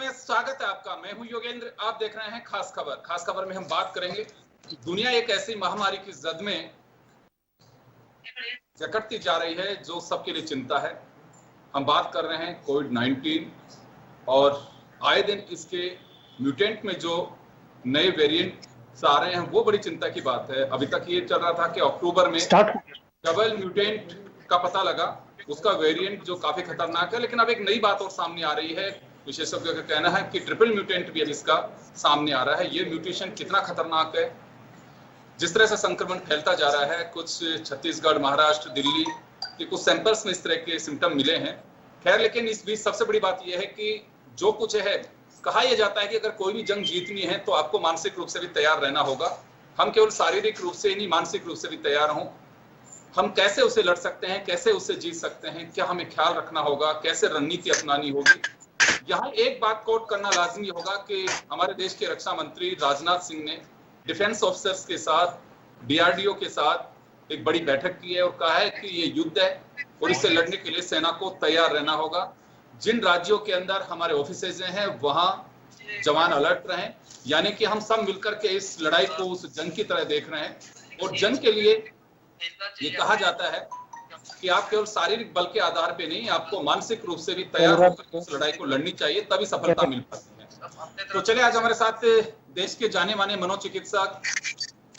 में स्वागत है आपका। मैं हूं योगेंद्र, आप देख रहे हैं खास खबर। खास खबर में हम बात करेंगे दुनिया एक ऐसी महामारी की जद में जकड़ती जा रही है जो सबके लिए चिंता है। हम बात कर रहे हैं कोविड-19 और आए दिन इसके म्यूटेंट में जो नए वेरिएंट आ रहे हैं वो बड़ी चिंता की बात है। अभी तक ये चल रहा था कि अक्टूबर में डबल म्यूटेंट का पता लगा, उसका वेरिएंट जो काफी खतरनाक है, लेकिन अब एक नई बात और सामने आ रही है। विशेषज्ञों का कहना है कि ट्रिपल म्यूटेंट भी अब इसका सामने आ रहा है। ये म्यूटेशन कितना खतरनाक है, जिस तरह से संक्रमण फैलता जा रहा है। कुछ छत्तीसगढ़, महाराष्ट्र, दिल्ली के कुछ सैंपल्स में इस तरह के सिम्टम मिले हैं। खैर, लेकिन इस बीच सबसे बड़ी बात यह है कि जो कुछ है, कहा यह जाता है कि अगर कोई भी जंग जीतनी है तो आपको मानसिक रूप से भी तैयार रहना होगा। हम केवल शारीरिक रूप से ही नहीं, मानसिक रूप से भी तैयार हों। हम कैसे उसे लड़ सकते हैं, कैसे उसे जीत सकते हैं, क्या हमें ख्याल रखना होगा, कैसे रणनीति अपनानी होगी। यहाँ एक बात कोट करना लाजमी होगा कि हमारे देश के रक्षा मंत्री राजनाथ सिंह ने डिफेंस ऑफिसर्स के साथ, डीआरडीओ के साथ एक बड़ी बैठक की है और कहा है कि ये युद्ध है और इससे लड़ने के लिए सेना को तैयार रहना होगा। जिन राज्यों के अंदर हमारे ऑफिसेज हैं वहां जवान अलर्ट रहें, यानी कि हम सब मिलकर के इस लड़ाई को उस जंग की तरह देख रहे हैं। और जंग के लिए ये कहा जाता है कि आप केवल शारीरिक बल के आधार पे नहीं, आपको मानसिक रूप से भी तैयार होकर इस लड़ाई को लड़नी चाहिए, तभी सफलता मिल पाती है। तो चलिए, आज हमारे साथ देश के जाने माने मनोचिकित्सक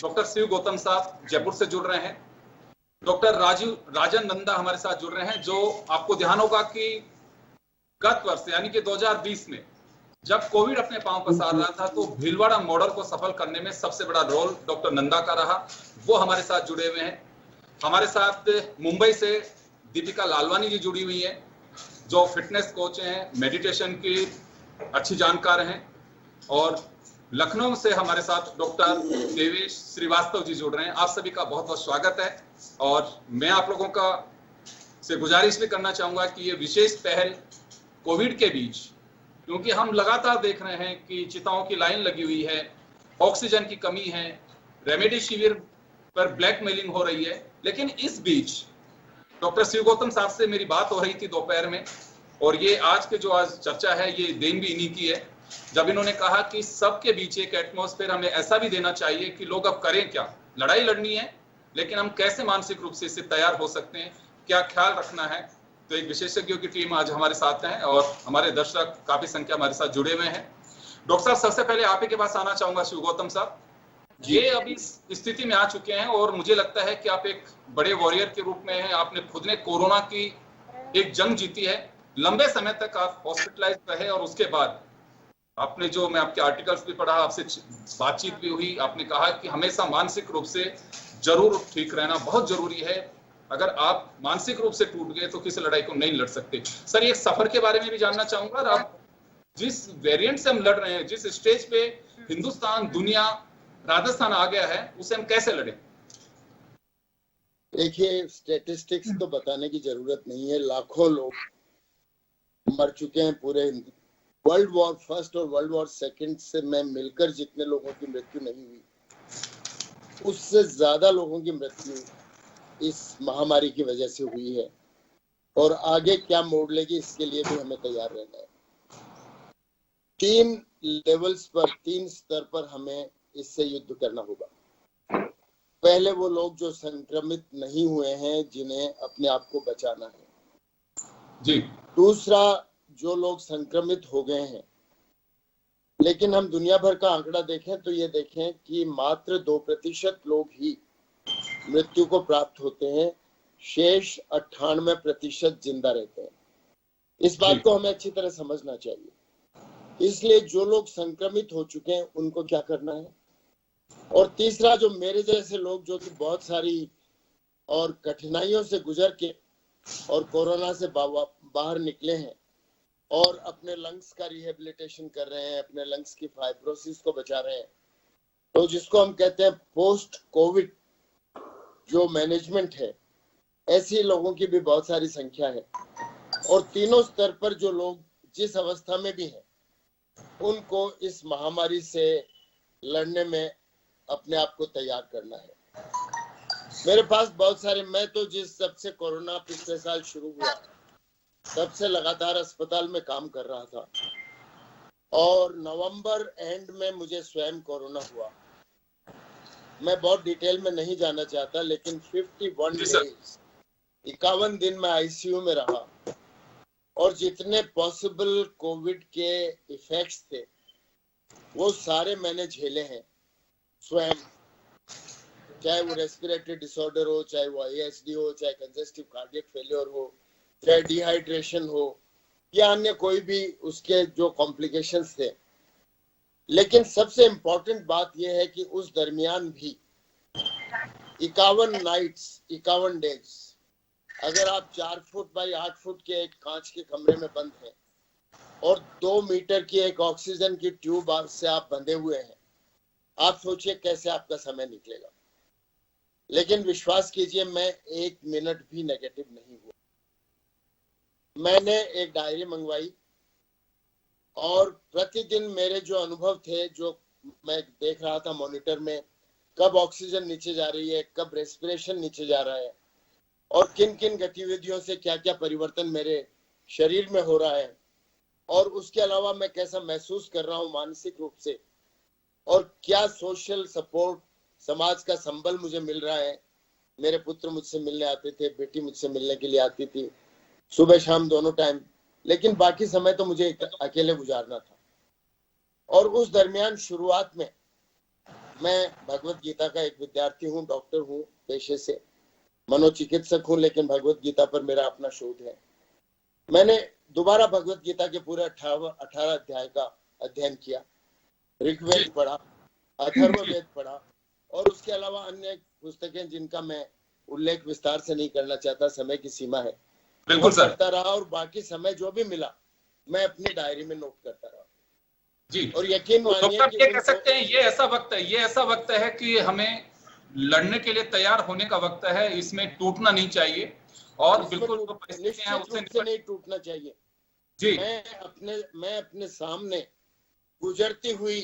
डॉक्टर शिव गौतम साहब जयपुर से जुड़ रहे हैं। डॉक्टर राजन नंदा हमारे साथ जुड़ रहे हैं। जो आपको ध्यान होगा कि गत वर्ष यानी कि 2020 में जब कोविड अपने पांव पसार रहा था तो भीलवाड़ा मॉडल को सफल करने में सबसे बड़ा रोल डॉक्टर नंदा का रहा। वो हमारे साथ जुड़े हुए हैं। हमारे साथ मुंबई से दीपिका लालवानी जी जुड़ी हुई हैं, जो फिटनेस कोच हैं, मेडिटेशन की अच्छी जानकार हैं। और लखनऊ से हमारे साथ डॉक्टर देवेश श्रीवास्तव जी जुड़ रहे हैं। आप सभी का बहुत बहुत स्वागत है। और मैं आप लोगों का से गुजारिश भी करना चाहूंगा कि ये विशेष पहल कोविड के बीच, क्योंकि हम लगातार देख रहे हैं कि चिताओं की लाइन लगी हुई है, ऑक्सीजन की कमी है, रेमडेसिविर पर ब्लैकमेलिंग हो रही है, लेकिन इस बीच डॉक्टर शिव गौतम साहब से मेरी बात हो रही थी दोपहर में, और ये आज के जो आज चर्चा है ये देन भी इन्हीं की है, जब इन्होंने कहा कि सबके बीच एक एटमॉस्फेयर हमें ऐसा भी देना चाहिए कि लोग अब करें क्या। लड़ाई लड़नी है, लेकिन हम कैसे मानसिक रूप से इससे तैयार हो सकते हैं, क्या ख्याल रखना है। तो एक विशेषज्ञों की टीम आज हमारे साथ है और हमारे दर्शक काफी संख्या हमारे साथ जुड़े हुए हैं। डॉक्टर साहब, सबसे पहले आप ही के पास आना चाहूंगा। शिव गौतम साहब, ये अभी इस स्थिति में आ चुके हैं और मुझे लगता है कि आप एक बड़े वॉरियर के रूप में हैं। आपने खुद ने कोरोना की एक जंग जीती है, लंबे समय तक आप हॉस्पिटलाइज रहे और उसके बाद आपने, जो मैं आपके आर्टिकल्स भी पढ़ा, आपसे बातचीत भी हुई, आपने कहा कि हमेशा मानसिक रूप से जरूर ठीक रहना बहुत जरूरी है। अगर आप मानसिक रूप से टूट गए तो किसी लड़ाई को नहीं लड़ सकते। सर, ये सफर के बारे में भी जानना चाहूंगा। और आप जिस वेरिएंट से हम लड़ रहे हैं, जिस स्टेज पे हिंदुस्तान, दुनिया, राजस्थान आ गया है, उसे हम कैसे लड़े? देखिए, स्टैटिस्टिक्स तो बताने की जरूरत नहीं है। लाखों लोग मर चुके हैं। पूरे वर्ल्ड वॉर फर्स्ट और वर्ल्ड वॉर सेकंड से मैं मिलकर जितने लोगों की मृत्यु नहीं हुई, उससे ज्यादा लोगों की मृत्यु इस महामारी की वजह से हुई है। और आगे क्या मोड़ लेगी, इसके लिए भी हमें तैयार रहना है। 3 लेवल्स पर, 3 स्तर पर हमें इससे युद्ध करना होगा। पहले वो लोग जो संक्रमित नहीं हुए हैं, जिन्हें अपने आप को बचाना है जी। दूसरा, जो लोग संक्रमित हो गए हैं, लेकिन हम दुनिया भर का आंकड़ा देखें तो ये देखें कि मात्र 2% लोग ही मृत्यु को प्राप्त होते हैं, शेष 98% जिंदा रहते हैं। इस बात को हमें अच्छी तरह समझना चाहिए। इसलिए जो लोग संक्रमित हो चुके हैं उनको क्या करना है। और तीसरा, जो मेरे जैसे लोग जो कि बहुत सारी और कठिनाइयों से गुजर के और कोरोना से बाहर निकले हैं और अपने लंग्स का रिहेबिलिटेशन कर रहे हैं, अपने लंग्स की फाइब्रोसिस को बचा रहे हैं, तो जिसको हम कहते हैं पोस्ट कोविड जो मैनेजमेंट है, ऐसी लोगों की भी बहुत सारी संख्या है। और तीनों स्तर पर जो लोग जिस अवस्था में भी हैं, उनको इस महामारी से लड़ने में अपने आप को तैयार करना है। मेरे पास बहुत सारे, मैं तो जब से कोरोना पिछले साल शुरू हुआ तब से लगातार अस्पताल में काम कर रहा था। और नवंबर एंड में मुझे स्वयं कोरोना हुआ। मैं बहुत डिटेल में नहीं जाना चाहता, लेकिन 51 डेज 51 दिन में आईसीयू में रहा और जितने पॉसिबल कोविड के इफेक्ट्स थे वो सारे मैंने झेले हैं स्वयं, चाहे वो रेस्पिरेटरी डिसऑर्डर हो, चाहे वो ASD हो, चाहे कंजेस्टिव कार्डियक फेलियर हो, चाहे डिहाइड्रेशन हो या अन्य कोई भी उसके जो कॉम्प्लिकेशंस थे। लेकिन सबसे इम्पोर्टेंट बात यह है कि उस दरमियान भी 51 नाइट्स 51 डेज अगर आप 4 फुट बाई 8 फुट के एक कांच के कमरे में बंद हैं और 2 मीटर की एक ऑक्सीजन की ट्यूब से आप बंधे हुए हैं, आप सोचिए कैसे आपका समय निकलेगा। लेकिन विश्वास कीजिए, मैं 1 मिनट भी नेगेटिव नहीं हुआ। मैंने एक डायरी मंगवाई और प्रतिदिन मेरे जो अनुभव थे, जो मैं देख रहा था मॉनिटर में, कब ऑक्सीजन नीचे जा रही है, कब रेस्पिरेशन नीचे जा रहा है और किन किन गतिविधियों से क्या क्या परिवर्तन मेरे शरीर में हो रहा है, और उसके अलावा मैं कैसा महसूस कर रहा हूँ मानसिक रूप से, और क्या सोशल सपोर्ट, समाज का संबल मुझे मिल रहा है। मेरे पुत्र मुझसे मिलने आते थे, बेटी मुझसे मिलने के लिए आती थी, सुबह शाम दोनों टाइम, लेकिन बाकी समय तो मुझे अकेले गुजारना था। और उस दरमियान शुरुआत में मैं भगवत गीता का एक विद्यार्थी हूँ, डॉक्टर हूँ पेशे से, मनोचिकित्सक हूँ, लेकिन भगवत गीता पर मेरा अपना शोध है। मैंने दोबारा भगवत गीता के पूरे 18 अध्याय का अध्ययन किया, ऋग्वेद पढ़ा, अथर्ववेद पढ़ा और उसके अलावा अन्य पुस्तकें जिनका मैं उल्लेख विस्तार से नहीं करना चाहता, समय की सीमा है, बिल्कुल सर, पढ़ता रहा। और बाकी समय जो भी मिला मैं अपनी डायरी में नोट करता रहा जी। और यकीन तो मानिए डॉक्टर कि ये कह सकते हैं ये ऐसा वक्त है कि हमें लड़ने के लिए तैयार होने का वक्त है, इसमें टूटना नहीं चाहिए और बिल्कुल जो परिस्थितियां हैं उससे निश्चित रूप से नहीं टूटना चाहिए जी। मैं अपने सामने गुजरती हुई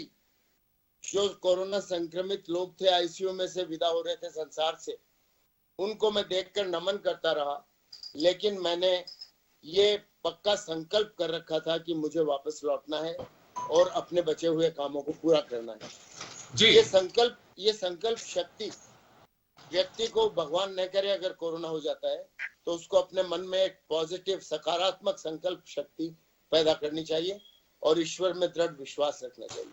जो कोरोना संक्रमित लोग थे, आईसीयू में से विदा हो रहे थे संसार से, उनको मैं देखकर नमन करता रहा। लेकिन मैंने ये पक्का संकल्प कर रखा था कि मुझे वापस लौटना है और अपने बचे हुए कामों को पूरा करना है जी। ये संकल्प शक्ति व्यक्ति को, भगवान न करे अगर कोरोना हो जाता है तो उसको अपने मन में एक पॉजिटिव सकारात्मक संकल्प शक्ति पैदा करनी चाहिए और ईश्वर में दृढ़ विश्वास रखना चाहिए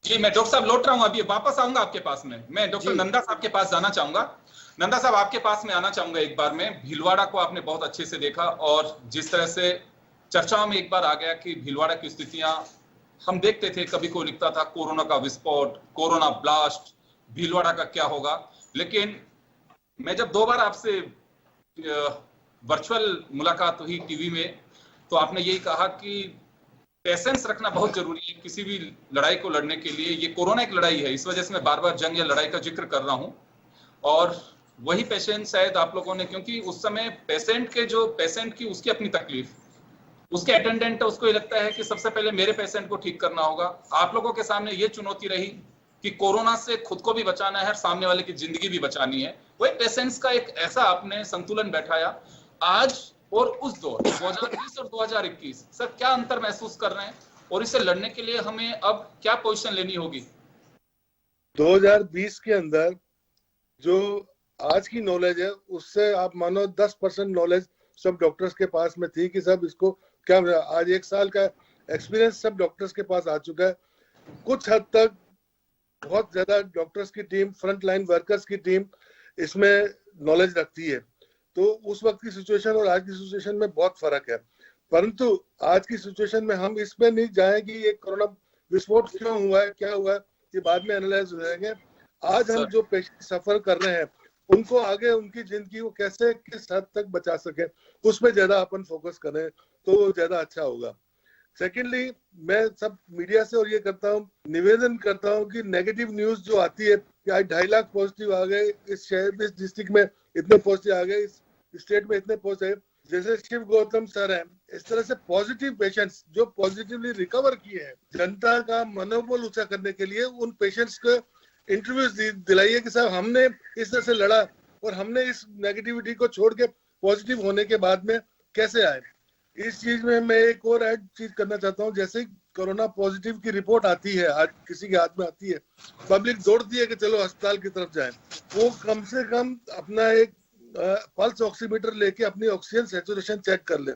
जी। मैं डॉक्टर साहब लौट रहा हूँ, अभी वापस आऊंगा आपके पास में। मैं डॉक्टर नंदा साहब के पास जाना चाहूंगा। नंदा साहब आपके पास में आना चाहूंगा एक बार में। भीलवाड़ा को आपने बहुत अच्छे से देखा और जिस तरह से चर्चाओं में एक बार आ गया कि भीलवाड़ा की स्थितियां हम देखते थे, कभी कोई लिखता था कोरोना का विस्फोट, कोरोना ब्लास्ट, भीलवाड़ा का क्या होगा। लेकिन मैं जब 2 बार आपसे वर्चुअल मुलाकात हुई टीवी में, तो आपने यही कहा कि पेशेंस रखना बहुत जरूरी है किसी भी लड़ाई को लड़ने के लिए। ये कोरोना एक लड़ाई है, इस वजह से मैं बार बार जंग या लड़ाई का जिक्र कर रहा हूं। और वही पेशेंस शायद आप लोगों ने, क्योंकि उस समय पेशेंट की उसकी अपनी तकलीफ, उसके अटेंडेंट है, उसको ये लगता है कि सबसे पहले मेरे पेशेंट को ठीक करना होगा। आप लोगों के सामने ये चुनौती रही कि कोरोना से खुद को भी बचाना है और सामने वाले की जिंदगी भी बचानी है। वही पेशेंस का एक ऐसा आपने संतुलन बैठाया। आज और उस दौर 2020 और 2021, सर क्या अंतर महसूस कर रहे हैं और इसे लड़ने के लिए हमें अब क्या पोजीशन लेनी होगी? 2020 के अंदर जो आज की नॉलेज है उससे आप मानो 10% नॉलेज सब डॉक्टर्स के पास में थी कि सब इसको क्या, आज 1 साल का एक्सपीरियंस सब डॉक्टर्स के पास आ चुका है। कुछ हद तक बहुत ज्यादा डॉक्टर्स की टीम, फ्रंट लाइन वर्कर्स की टीम इसमें नॉलेज रखती है। तो उस वक्त की सिचुएशन और आज की सिचुएशन में बहुत फर्क है। परंतु आज की सिचुएशन में हम इसमें नहीं जाए कि ये कोरोना विस्फोट क्यों हुआ है, क्या हुआ है, ये बाद में एनालाइज हो जाएंगे। आज हम जो पेशेंट सफर कर रहे हैं उनको आगे उनकी जिंदगी को कैसे किस हद तक बचा सके, उसमें ज्यादा अपन फोकस करें तो ज्यादा अच्छा होगा। सेकेंडली, मैं सब मीडिया से और ये करता हूँ, निवेदन करता हूँ कि नेगेटिव न्यूज जो आती है कि आज 2.5 लाख पॉजिटिव आ गए, इस शहर, इस डिस्ट्रिक्ट में इतने पॉजिटिव आ गए, इस स्टेट में इतने पॉजिटिव, जैसे शिव गौतम सर हैं, इस तरह से पॉजिटिव पेशेंट्स जो पॉजिटिवली रिकवर किए हैं, जनता का मनोबल ऊंचा करने के लिए उन पेशेंट्स को इंटरव्यूज दिलाइए कि साहब हमने इस तरह से लड़ा और हमने इस नेगेटिविटी को छोड़ के पॉजिटिव होने के बाद में कैसे आए। इस चीज में मैं एक और ऐड चीज करना चाहता हूँ, जैसे कोरोना पॉजिटिव की रिपोर्ट आती है, आज किसी के हाथ में आती है, पब्लिक दौड़ती है कि चलो अस्पताल की तरफ जाएं। वो कम से कम अपना एक पल्स ऑक्सीमीटर लेके अपनी ऑक्सीजन सैचुरेशन चेक कर ले।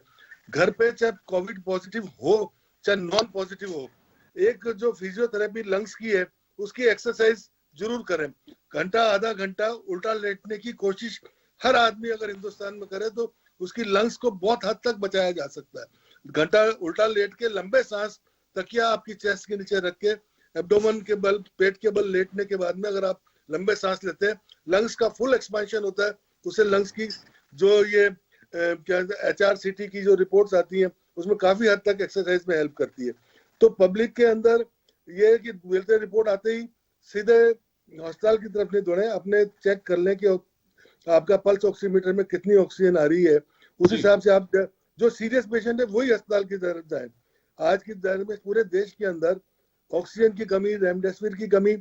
घर पे चाहे कोविड पॉजिटिव हो चाहे नॉन पॉजिटिव हो, एक जो फिजियोथेरेपी लंग्स की है उसकी एक्सरसाइज जरूर करें। घंटा आधा घंटा उल्टा लेटने की कोशिश हर आदमी अगर हिंदुस्तान में करे तो उसकी लंग्स को बहुत हद तक बचाया जा सकता है। घंटा उल्टा लेट के लंबे सांस, तकिया आपकी चेस्ट के नीचे रख के एब्डोमेन के बल, पेट के बल लेटने के बाद में अगर आप लंबे सांस लेते हैं, लंग्स का फुल एक्सपेंशन होता है। उससे लंग्स की जो ये क्या HRCT की जो रिपोर्ट्स आती हैं उसमें काफी हद तक एक्सरसाइज में हेल्प करती है। तो पब्लिक के अंदर ये कि मिलते रिपोर्ट आते ही सीधे अस्पताल की तरफ नहीं दौड़े, अपने चेक कर लें कि आपका पल्स ऑक्सीमीटर में कितनी ऑक्सीजन आ रही है। उस हिसाब से आप जो सीरियस पेशेंट है वही अस्पताल की तरफ जाए। आज की दर में पूरे देश के अंदर ऑक्सीजन की कमी, रेमडेसिविर की कमी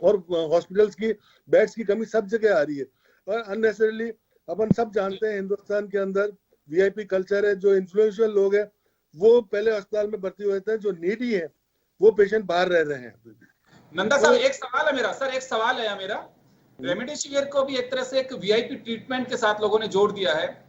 और हॉस्पिटल्स की बेड्स की कमी सब जगह आ रही है। और अननेसेसरीली अपन सब जानते हैं हिंदुस्तान के अंदर VIP कल्चर है। जो इन्फ्लुएंशियल लोग हैं वो पहले अस्पताल में भर्ती हुए थे, जो नीडी है वो पेशेंट बाहर रह रहे हैं। नंदा साहब एक सवाल है मेरा, सर एक सवाल है मेरा, रेमडेसिविर को भी एक तरह से एक VIP ट्रीटमेंट के साथ लोगों ने जोड़ दिया है।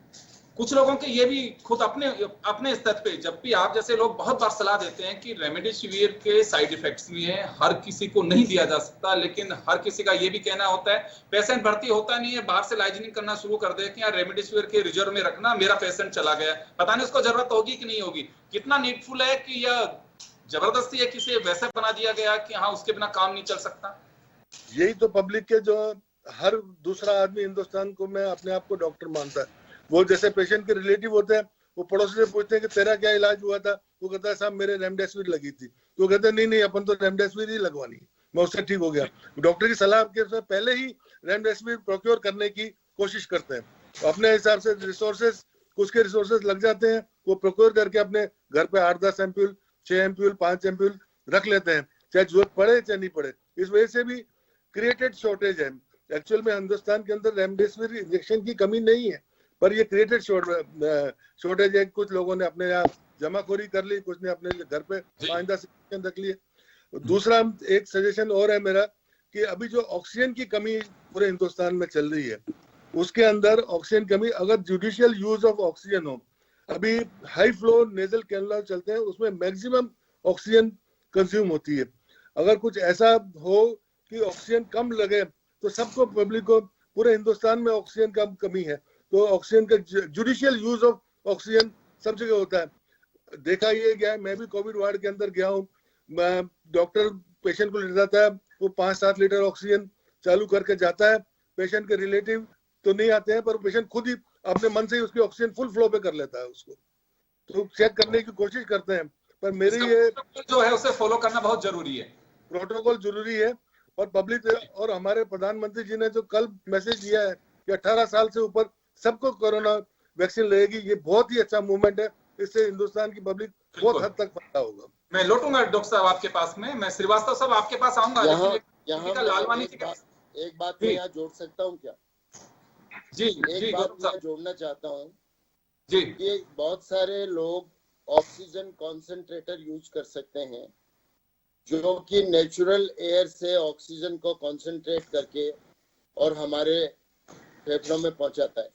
कुछ लोगों के ये भी खुद अपने स्तर पे, जब भी आप जैसे लोग बहुत बार सलाह देते हैं कि रेमडेसिविर के साइड इफेक्ट्स भी हैं, हर किसी को नहीं दिया जा सकता, लेकिन हर किसी का ये भी कहना होता है पेशेंट भर्ती होता नहीं है, बाहर से लाइजनिंग करना शुरू कर दे कि यार रेमडेसिविर के रिजर्व में रखना, मेरा पेशेंट चला गया, पता नहीं उसको जरूरत होगी कि नहीं होगी। कितना नीडफुल है कि यह जबरदस्ती है किसी वैसे बना दिया गया कि हाँ उसके बिना काम नहीं चल सकता। यही तो पब्लिक के जो हर दूसरा आदमी हिंदुस्तान को मैं अपने आप को डॉक्टर मानता है। वो जैसे पेशेंट के रिलेटिव होते हैं, वो पड़ोसी से पूछते हैं कि तेरा क्या इलाज हुआ था, वो कहता है साहब मेरे रेमडेसिविर लगी थी, तो वो कहते हैं नहीं अपन तो रेमडेसिविर ही लगवानी है, मैं उससे ठीक हो गया। डॉक्टर की सलाह के पहले ही रेमडेसिविर प्रोक्योर करने की कोशिश करते हैं। तो अपने हिसाब से रिसोर्सेज, उसके रिसोर्सेज लग जाते हैं, वो प्रोक्योर करके अपने घर पे 8-10 एम्प्यूल, 6 एम्प्यूल, 5 एम्प्यूल रख लेते हैं, चाहे जरूरत पड़े चाहे नहीं पड़े। इस वजह से भी क्रिएटेड शॉर्टेज है। एक्चुअल में हिंदुस्तान के अंदर रेमडेसिविर इंजेक्शन की कमी नहीं है, पर ये क्रिएटेड शॉर्टेज है। कुछ लोगों ने अपने यहाँ जमाखोरी कर ली, कुछ ने अपने घर पे 5-10 इंजेक्शन रख लिए। दूसरा एक सजेशन और है मेरा कि अभी जो ऑक्सीजन की कमी पूरे हिंदुस्तान में चल रही है, उसके अंदर ऑक्सीजन कमी, अगर जुडिशियल यूज ऑफ ऑक्सीजन हो, अभी हाई फ्लो नेजल कैनुला चलते हैं उसमें मैक्सिमम ऑक्सीजन कंज्यूम होती है। अगर कुछ ऐसा हो कि ऑक्सीजन कम लगे तो सबको, पब्लिक को, पूरे हिंदुस्तान में ऑक्सीजन का कमी है, तो ऑक्सीजन का जुडिशियल यूज ऑफ ऑक्सीजन सब जगह होता है। देखा ये गया है, मैं भी कोविड वार्ड के अंदर गया हूँ, डॉक्टर पेशेंट को ले जाता है, वो 5-7 लीटर ऑक्सीजन चालू करके जाता है। पेशेंट के रिलेटिव तो नहीं आते हैं, पर पेशेंट खुद ही अपने मन से ही उसकी ऑक्सीजन फुल फ्लो पे कर लेता है। उसको तो चेक करने की कोशिश करते हैं, पर मेरी ये जो है उसे फॉलो करना बहुत जरूरी है, प्रोटोकॉल जरूरी है। और पब्लिक और हमारे प्रधानमंत्री जी ने जो कल मैसेज दिया है कि 18 साल से ऊपर सबको कोरोना वैक्सीन लगेगी, ये बहुत ही अच्छा मूवमेंट है। इससे हिंदुस्तान की पब्लिक बहुत हद तक फायदा होगा। मैं लौटूंगा डॉक्टर साहब आपके पास में, मैं श्रीवास्तव साहब आपके पास आऊंगा। यहाँ लालवानी जी एक बात मैं यहाँ जोड़ सकता हूँ क्या? जी एक बात मैं जोड़ना चाहता हूँ जी, कि बहुत सारे लोग ऑक्सीजन कॉन्सेंट्रेटर यूज कर सकते हैं, जो कि नेचुरल एयर से ऑक्सीजन को कॉन्सेंट्रेट करके और हमारे फेफड़ों में पहुंचाता है।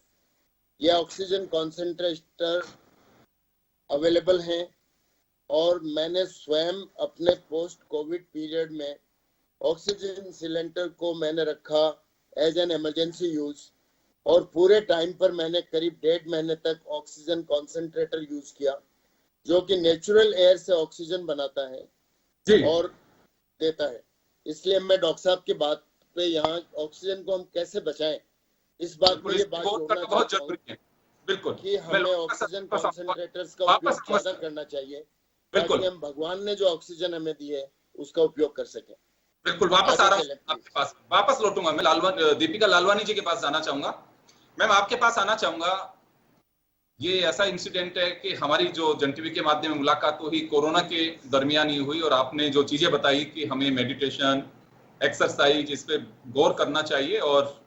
ये ऑक्सीजन कॉन्सेंट्रेटर अवेलेबल हैं और मैंने स्वयं अपने पोस्ट कोविड पीरियड में ऑक्सीजन सिलेंडर को मैंने रखा एज एन इमरजेंसी यूज, और पूरे टाइम पर मैंने करीब 1.5 महीने तक ऑक्सीजन कॉन्सेंट्रेटर यूज किया, जो कि नेचुरल एयर से ऑक्सीजन बनाता है और देता है। इसलिए मैं डॉक्टर साहब की बात पे यहाँ ऑक्सीजन को हम कैसे बचाएं, इस बात को ये बात जोड़ना बहुत जरूरी है। बिल्कुल कि हमें ऑक्सीजन कॉन्सेंट्रेटर्स का उपयोग ज्यादा करना चाहिए, ताकि हम भगवान ने जो ऑक्सीजन हमें दी है उसका उपयोग कर सकें। बिल्कुल, वापस आ रहा हूँ आपके पास, वापस लौटूंगा मैं। दीपिका लालवानी जी के पास जाना चाहूंगा। मैम आपके पास आना चाहूंगा। ये ऐसा इंसिडेंट है कि हमारी जो जन टीवी के माध्यम में मुलाकात हुई कोरोना के दरमियान ही हुई, और आपने जो चीजें बताई कि हमें मेडिटेशन, एक्सरसाइज, इस पे गौर करना चाहिए। और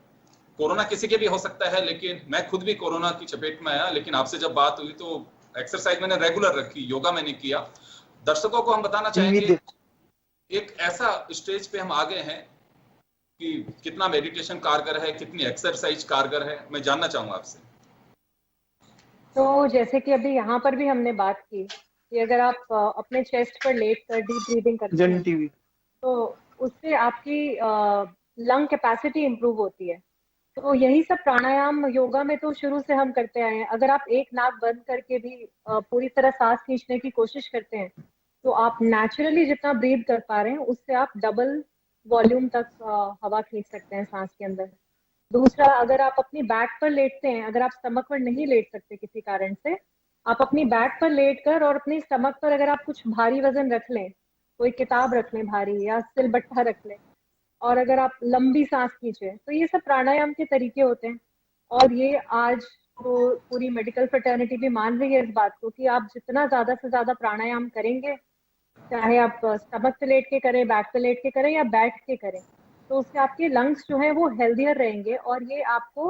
कोरोना किसी के भी हो सकता है, लेकिन मैं खुद भी कोरोना की चपेट में आया, लेकिन आपसे जब बात हुई तो एक्सरसाइज मैंने रेगुलर रखी, योगा मैंने किया, दर्शकों को हम बताना चाहेंगे एक ऐसा स्टेज पे हम आ गए हैं कि कितना मेडिटेशन कारगर है, कितनी एक्सरसाइज कारगर है, मैं जानना चाहूंगा आपसे। तो जैसे कि अभी यहाँ पर भी हमने बात की कि अगर आप अपने चेस्ट पर लेट कर डीप ब्रीदिंग करते हैं तो उससे आपकी लंग कैपेसिटी इंप्रूव होती है। तो यही सब प्राणायाम योगा में तो शुरू से हम करते आए हैं। अगर आप एक नाक बंद करके भी पूरी तरह सांस खींचने की कोशिश करते हैं तो आप नेचुरली जितना ब्रीथ कर पा रहे हैं उससे आप डबल वॉल्यूम तक हवा खींच सकते हैं सांस के अंदर। दूसरा, अगर आप अपनी बैक पर लेटते हैं, अगर आप स्टमक पर नहीं लेट सकते किसी कारण से, आप अपनी बैक पर लेट कर और अपनी स्टमक पर अगर आप कुछ भारी वजन रख लें, कोई किताब रख लें भारी या सिलबट्टा रख लें, और अगर आप लंबी सांस खींचे, तो ये सब प्राणायाम के तरीके होते हैं। और ये आज तो पूरी मेडिकल फ्रेटर्निटी भी मान रही है इस बात को कि आप जितना ज्यादा से ज्यादा प्राणायाम करेंगे, चाहे आप स्टमक पे लेट के करें, बैक पे लेट के करें या बैठ के करें, तो उससे आपके लंग्स जो है वो हेल्दियर रहेंगे और ये आपको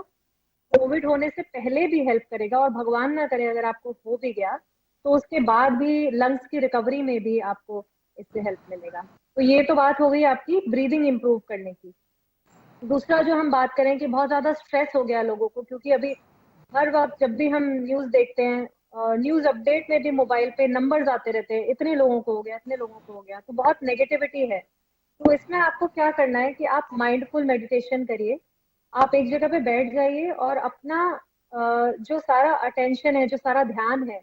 कोविड होने से पहले भी हेल्प करेगा। और भगवान ना करे अगर आपको हो भी गया तो उसके बाद भी लंग्स की रिकवरी में भी आपको इससे हेल्प मिलेगा। तो ये तो बात हो गई आपकी ब्रीदिंग इंप्रूव करने की। दूसरा जो हम बात करें कि बहुत ज्यादा स्ट्रेस हो गया लोगों को, क्योंकि अभी हर वक्त जब भी हम न्यूज देखते हैं, न्यूज अपडेट में भी मोबाइल पे नंबर्स आते रहते हैं, इतने लोगों को हो गया, इतने लोगों को हो गया, तो बहुत नेगेटिविटी है। तो इसमें आपको क्या करना है कि आप माइंडफुल मेडिटेशन करिए। आप एक जगह पे बैठ जाइए और अपना जो सारा अटेंशन है, जो सारा ध्यान है,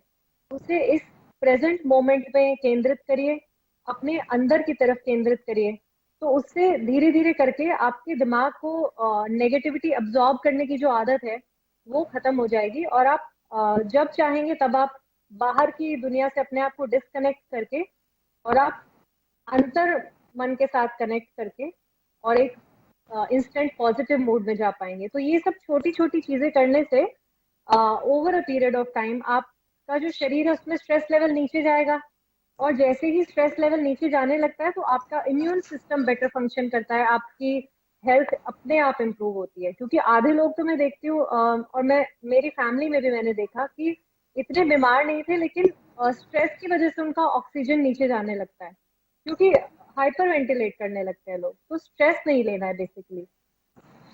उसे इस प्रेजेंट मोमेंट में केंद्रित करिए, अपने अंदर की तरफ केंद्रित करिए। तो उससे धीरे धीरे करके आपके दिमाग को नेगेटिविटी अब्सॉर्ब करने की जो आदत है वो खत्म हो जाएगी और आप जब चाहेंगे तब आप बाहर की दुनिया से अपने आप को डिस्कनेक्ट करके और आप अंतर मन के साथ कनेक्ट करके और एक इंस्टेंट पॉजिटिव मूड में जा पाएंगे। तो ये सब छोटी छोटी चीजें करने से over a period of time आपका जो शरीर है उसमें स्ट्रेस लेवल नीचे जाएगा, और जैसे ही स्ट्रेस लेवल नीचे जाने लगता है तो आपका इम्यून सिस्टम बेटर फंक्शन करता है, आपकी हेल्थ अपने आप इम्प्रूव होती है। क्योंकि आधे लोग तो मैं देखती हूँ और मैं मेरी फैमिली में भी मैंने देखा कि इतने बीमार नहीं थे लेकिन स्ट्रेस की वजह से उनका ऑक्सीजन नीचे जाने लगता है, क्योंकि हाइपर वेंटिलेट करने लगते हैं लोग। तो स्ट्रेस नहीं लेना है बेसिकली।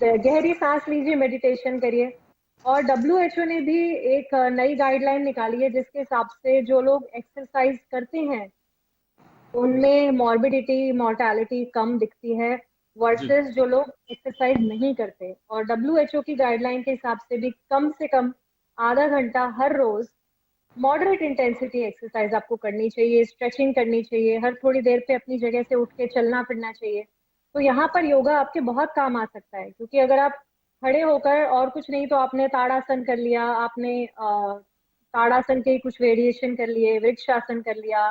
गहरी सांस लीजिए, मेडिटेशन करिए। और WHO ने भी एक नई गाइडलाइन निकाली है जिसके हिसाब से जो लोग एक्सरसाइज करते हैं उनमें मॉर्बिडिटी, मॉर्टेलिटी कम दिखती है वर्सेस जो लोग एक्सरसाइज नहीं करते। और WHO की गाइडलाइन के हिसाब से कम आधा घंटा हर रोज मॉडरेट इंटेंसिटी एक्सरसाइज आपको करनी चाहिए, स्ट्रेचिंग करनी चाहिए, हर थोड़ी देर पे अपनी जगह से उठ के चलना फिरना चाहिए। तो यहाँ पर योगा आपके बहुत काम आ सकता है, क्योंकि अगर आप खड़े होकर और कुछ नहीं तो आपने ताड़ासन कर लिया, आपने ताड़ासन के कुछ वेरिएशन कर लिए, वृक्षासन कर लिया,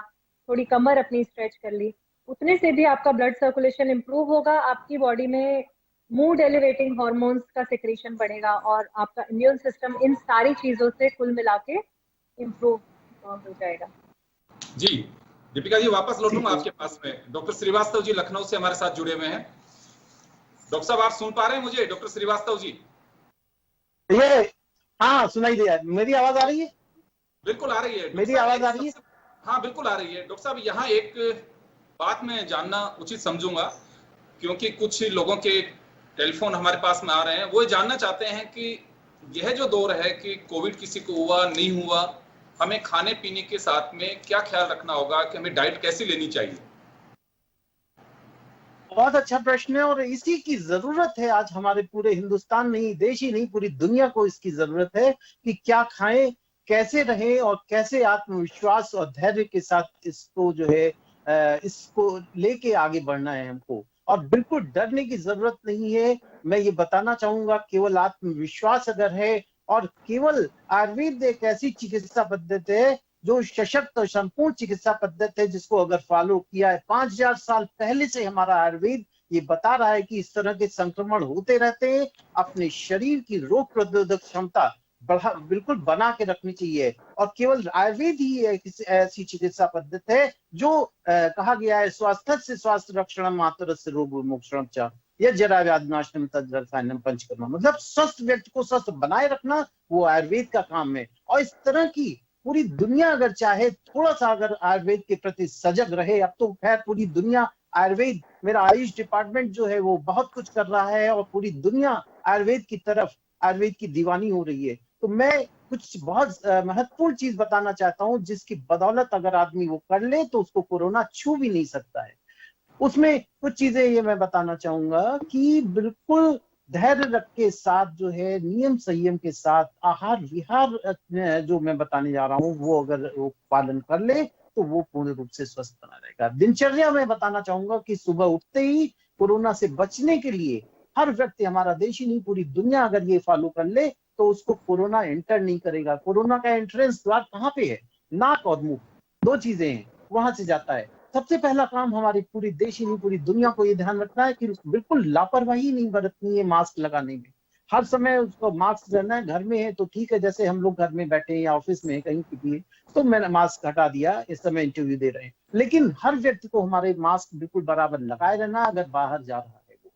थोड़ी कमर अपनी स्ट्रेच कर ली, उतने से भी आपका ब्लड सर्कुलेशन इंप्रूव होगा, आपकी बॉडी में मूड एलिवेटिंग हार्मोन्स का सिक्रीशन बढ़ेगा और आपका इम्यून सिस्टम इन सारी चीजों से कुल मिला के इम्प्रूव हो जाएगा। जी दीपिका जी, वापस लौटूंगा आपके पास में। डॉक्टर श्रीवास्तव जी लखनऊ से हमारे साथ जुड़े हुए हैं। डॉक्टर साहब आप सुन पा रहे हैं मुझे? डॉक्टर श्रीवास्तव जी ये हाँ सुनाई दिया। मेरी आवाज आ रही है? बिल्कुल आ रही है। मेरी आवाज आ रही है? हाँ बिल्कुल आ रही है। डॉक्टर साहब यहाँ एक बात मैं जानना उचित समझूंगा, क्योंकि कुछ लोगों के टेलीफोन हमारे पास में आ रहे हैं, वो जानना चाहते हैं कि यह जो दौर है कि कोविड किसी को हुआ नहीं हुआ, हमें खाने पीने के साथ में क्या ख्याल रखना होगा, कि हमें डाइट कैसी लेनी चाहिए? बहुत अच्छा प्रश्न है और इसी की जरूरत है आज हमारे पूरे हिंदुस्तान नहीं, देश ही नहीं, पूरी दुनिया को इसकी जरूरत है कि क्या खाएं, कैसे रहें और कैसे आत्मविश्वास और धैर्य के साथ इसको जो है इसको लेके आगे बढ़ना है हमको। और बिल्कुल डरने की जरूरत नहीं है। मैं ये बताना चाहूंगा, केवल आत्मविश्वास अगर है और केवल आयुर्वेद एक ऐसी चिकित्सा पद्धति है जो सशक्त और संपूर्ण चिकित्सा पद्धति है, जिसको अगर फॉलो किया है 5000 साल पहले से हमारा आयुर्वेद ये बता रहा है कि इस तरह के संक्रमण होते रहते हैं, अपने शरीर की रोग प्रतिरोधक क्षमता बिल्कुल बना के रखनी चाहिए। और केवल आयुर्वेद ही एक ऐसी चिकित्सा पद्धति है जो कहा गया है स्वास्थ्य से स्वास्थ्य रक्षण मात्र से रोग विमोक्षण च यह जरा व्याधिनाशनम तद्रसायनम पंचकर्म, मतलब स्वस्थ व्यक्ति को स्वस्थ बनाए रखना वो आयुर्वेद का काम है। और इस तरह की पूरी दुनिया अगर चाहे थोड़ा सा अगर आयुर्वेद के प्रति सजग रहे, अब तो खैर पूरी दुनिया आयुर्वेद, मेरा आयुष डिपार्टमेंट जो है वो बहुत कुछ कर रहा है और पूरी दुनिया आयुर्वेद की तरफ, आयुर्वेद की दीवानी हो रही है। तो मैं कुछ बहुत महत्वपूर्ण चीज बताना चाहता हूँ जिसकी बदौलत अगर आदमी वो कर ले तो उसको कोरोना छू भी नहीं सकता है। उसमें कुछ चीजें ये मैं बताना चाहूंगा कि बिल्कुल धैर्य रख के साथ जो है, नियम संयम के साथ आहार विहार जो मैं बताने जा रहा हूँ वो अगर वो पालन कर ले तो वो पूर्ण रूप से स्वस्थ बना रहेगा। दिनचर्या में बताना चाहूंगा कि सुबह उठते ही कोरोना से बचने के लिए हर व्यक्ति, हमारा देश ही नहीं पूरी दुनिया अगर ये फॉलो कर ले तो उसको कोरोना एंटर नहीं करेगा। कोरोना का एंट्रेंस द्वार कहाँ पे है? नाक और मुंह, दो चीजें हैं, वहां से जाता है। सबसे पहला काम हमारी पूरी देश ही नहीं पूरी दुनिया को ये ध्यान रखना है कि बिल्कुल लापरवाही नहीं बरतनी है मास्क लगाने में। हर समय उसको मास्क रहना है। घर में है तो ठीक है, जैसे हम लोग घर में बैठे हैं या ऑफिस में कहीं भी है तो मैंने मास्क हटा दिया, इस समय इंटरव्यू दे रहे हैं, लेकिन हर व्यक्ति को हमारे मास्क बिल्कुल बराबर लगाए रहना अगर बाहर जा रहा है वो।